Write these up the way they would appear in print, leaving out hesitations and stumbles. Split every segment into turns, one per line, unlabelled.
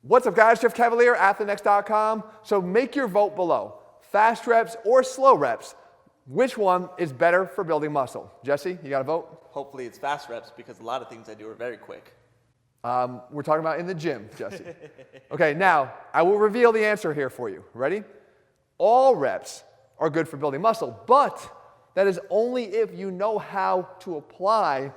What's up, guys? Jeff Cavalier, ATHLEAN-X.com. So make your vote below. Fast reps or slow reps. Which one is better for building muscle? Jesse, you got a vote?
Hopefully it's fast reps because a lot of things I do are very quick.
We're talking about in the gym, Jesse. Okay, now I will reveal the answer here for you. Ready? All reps are good for building muscle, but that is only if you know how to apply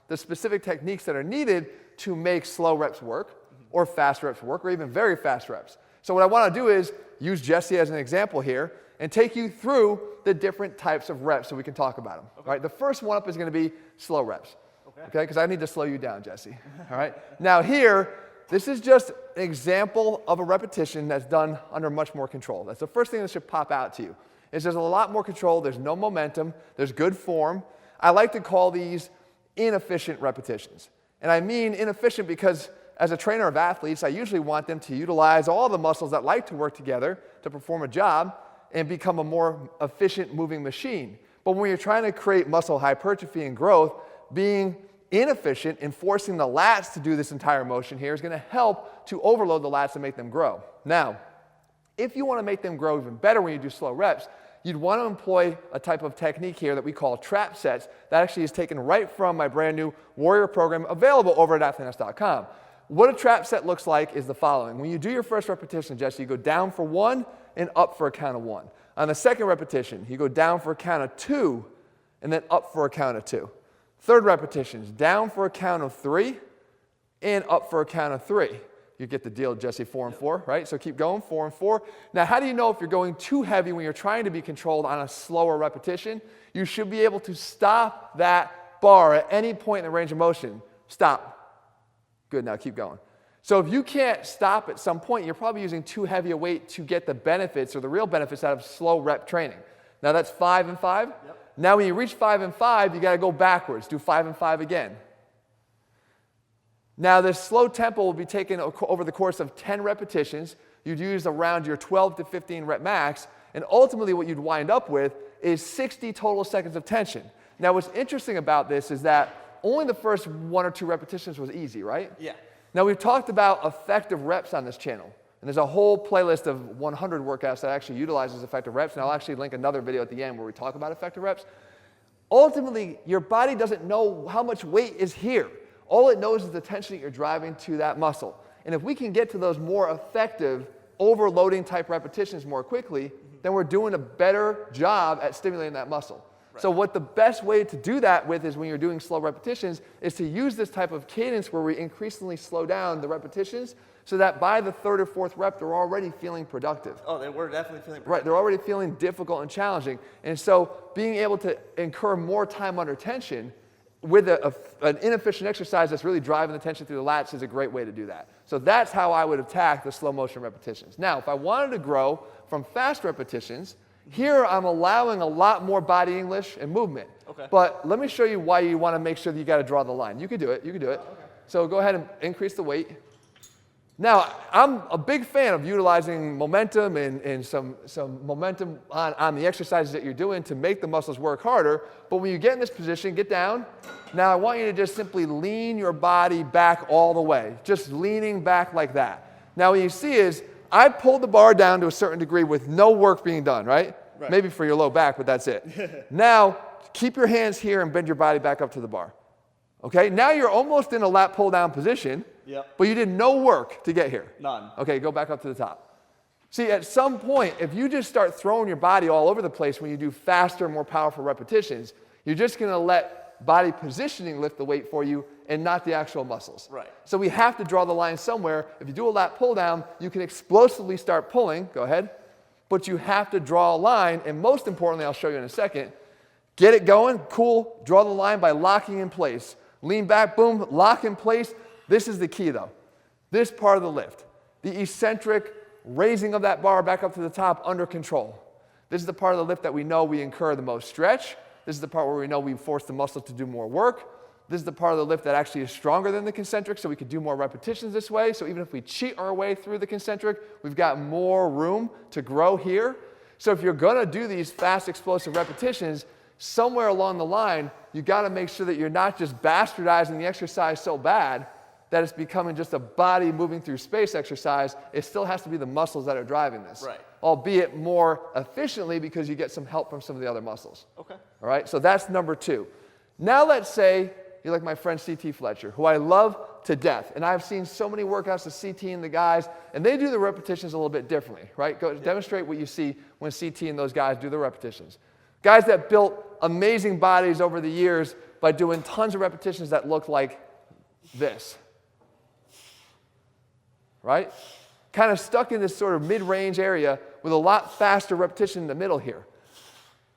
the specific techniques that are needed to make slow reps work, or fast reps work, or even very fast reps. So what I want to do is use Jesse as an example here and take you through the different types of reps so we can talk about them. Okay. Right? The first one up is going to be slow reps. Okay? Because I need to slow you down, Jesse. All right? Now here, this is just an example of a repetition that's done under much more control. That's the first thing that should pop out to you. Is there's a lot more control, there's no momentum, there's good form. I like to call these inefficient repetitions. And I mean inefficient because as a trainer of athletes, I usually want them to utilize all the muscles that like to work together to perform a job and become a more efficient moving machine. But when you're trying to create muscle hypertrophy and growth, being inefficient in forcing the lats to do this entire motion here is going to help to overload the lats and make them grow. Now, if you want to make them grow even better when you do slow reps, you'd want to employ a type of technique here that we call trap sets that actually is taken right from my brand new Warrior program available over at ATHLEAN-X.com. What a trap set looks like is the following. When you do your first repetition, Jesse, you go down for 1 and up for a count of 1. On the second repetition, you go down for a count of 2 and then up for a count of 2. Third repetition is down for a count of 3 and up for a count of 3. You get the deal, Jesse, 4 and 4, right? So keep going, 4 and 4. Now, how do you know if you're going too heavy when you're trying to be controlled on a slower repetition? You should be able to stop that bar at any point in the range of motion. Stop. Good, now keep going. So if you can't stop at some point, you're probably using too heavy a weight to get the benefits or the real benefits out of slow rep training. Now that's 5 and 5. Yep. Now when you reach 5 and 5, you got to go backwards. Do 5 and 5 again. Now this slow tempo will be taken over the course of 10 repetitions. You'd use around your 12 to 15 rep max, and ultimately what you'd wind up with is 60 total seconds of tension. Now what's interesting about this is that only the first 1 or 2 repetitions was easy, right?
Yeah.
Now we've talked about effective reps on this channel, and there's a whole playlist of 100 workouts that actually utilizes effective reps, and I'll actually link another video at the end where we talk about effective reps. Ultimately, your body doesn't know how much weight is here. All it knows is the tension that you're driving to that muscle. And if we can get to those more effective overloading type repetitions more quickly, then we're doing a better job at stimulating that muscle. So what the best way to do that with is when you're doing slow repetitions is to use this type of cadence where we increasingly slow down the repetitions so that by the 3rd or 4th rep, they're already feeling productive.
Oh, they were definitely feeling productive.
Right, they're already feeling difficult and challenging. And so being able to incur more time under tension with an inefficient exercise that's really driving the tension through the lats is a great way to do that. So that's how I would attack the slow motion repetitions. Now, if I wanted to grow from fast repetitions, here I'm allowing a lot more body English and movement. Okay. But let me show you why you want to make sure that you got to draw the line. You can do it. You can do it. Okay. So go ahead and increase the weight. Now, I'm a big fan of utilizing momentum and some momentum on the exercises that you're doing to make the muscles work harder. But when you get in this position, get down. Now, I want you to just simply lean your body back all the way. Just leaning back like that. Now, what you see is I pulled the bar down to a certain degree with no work being done, right? Maybe for your low back, but that's it. Now, keep your hands here and bend your body back up to the bar. Okay, now you're almost in a lat pull down position, but you did no work to get here.
None.
Okay, go back up to the top. See, at some point, if you just start throwing your body all over the place when you do faster, more powerful repetitions, you're just going to let body positioning lift the weight for you and not the actual muscles.
Right.
So we have to draw the line somewhere. If you do a lat pull down, you can explosively start pulling. Go ahead. But you have to draw a line, and most importantly, I'll show you in a second, get it going, cool, draw the line by locking in place. Lean back, boom, lock in place. This is the key though. This part of the lift, the eccentric raising of that bar back up to the top under control. This is the part of the lift that we know we incur the most stretch. This is the part where we know we force the muscle to do more work. This is the part of the lift that actually is stronger than the concentric, so we could do more repetitions this way. So even if we cheat our way through the concentric, we've got more room to grow here. So if you're going to do these fast, explosive repetitions, somewhere along the line, you got to make sure that you're not just bastardizing the exercise so bad that it's becoming just a body moving through space exercise. It still has to be the muscles that are driving this.
Right.
Albeit more efficiently because you get some help from some of the other muscles.
Okay.
All right, so that's number 2. Now let's say you're like my friend C.T. Fletcher, who I love to death. And I've seen so many workouts of C.T. and the guys, and they do the repetitions a little bit differently, right? Go demonstrate what you see when C.T. and those guys do the repetitions. Guys that built amazing bodies over the years by doing tons of repetitions that look like this. Right? Kind of stuck in this sort of mid-range area with a lot faster repetition in the middle here.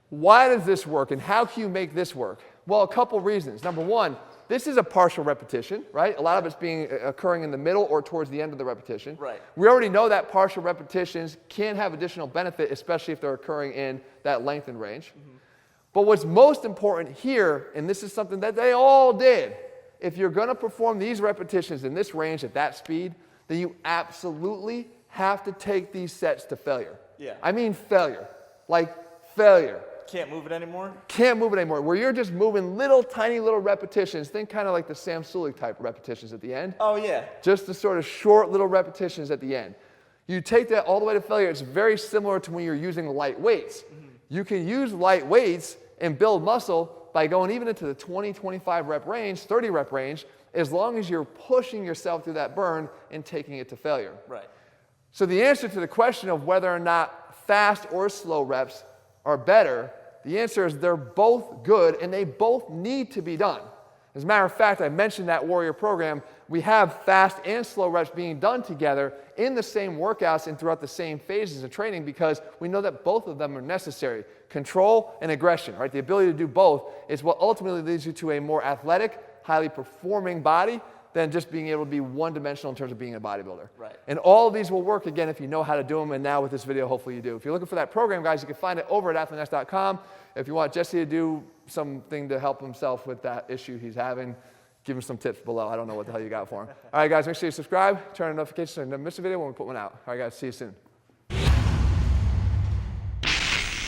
Why does this work, and how can you make this work? Well, a couple reasons. Number 1, this is a partial repetition, right? A lot of it's occurring in the middle or towards the end of the repetition.
Right.
We already know that partial repetitions can have additional benefit, especially if they're occurring in that lengthened range. Mm-hmm. But what's most important here, and this is something that they all did, if you're going to perform these repetitions in this range at that speed, then you absolutely have to take these sets to failure.
Yeah.
I mean failure. Like failure.
Can't move it anymore?
Can't move it anymore. Where you're just moving tiny little repetitions. Think kind of like the Sam Sulek type repetitions at the end.
Oh, yeah.
Just the sort of short little repetitions at the end. You take that all the way to failure. It's very similar to when you're using light weights. Mm-hmm. You can use light weights and build muscle by going even into the 20, 25 rep range, 30 rep range, as long as you're pushing yourself through that burn and taking it to failure.
Right.
So the answer to the question of whether or not fast or slow reps are better, the answer is they're both good and they both need to be done. As a matter of fact, I mentioned that Warrior program. We have fast and slow reps being done together in the same workouts and throughout the same phases of training because we know that both of them are necessary. Control and aggression, right? The ability to do both is what ultimately leads you to a more athletic, highly performing body than just being able to be one-dimensional in terms of being a bodybuilder.
Right.
And all of these will work, again, if you know how to do them, and now with this video, hopefully you do. If you're looking for that program, guys, you can find it over at ATHLEAN-X.com. If you want Jesse to do something to help himself with that issue he's having, give him some tips below. I don't know what the hell you got for him. All right, guys, make sure you subscribe, turn on notifications so you never miss a video when we put one out. All right, guys, see you soon.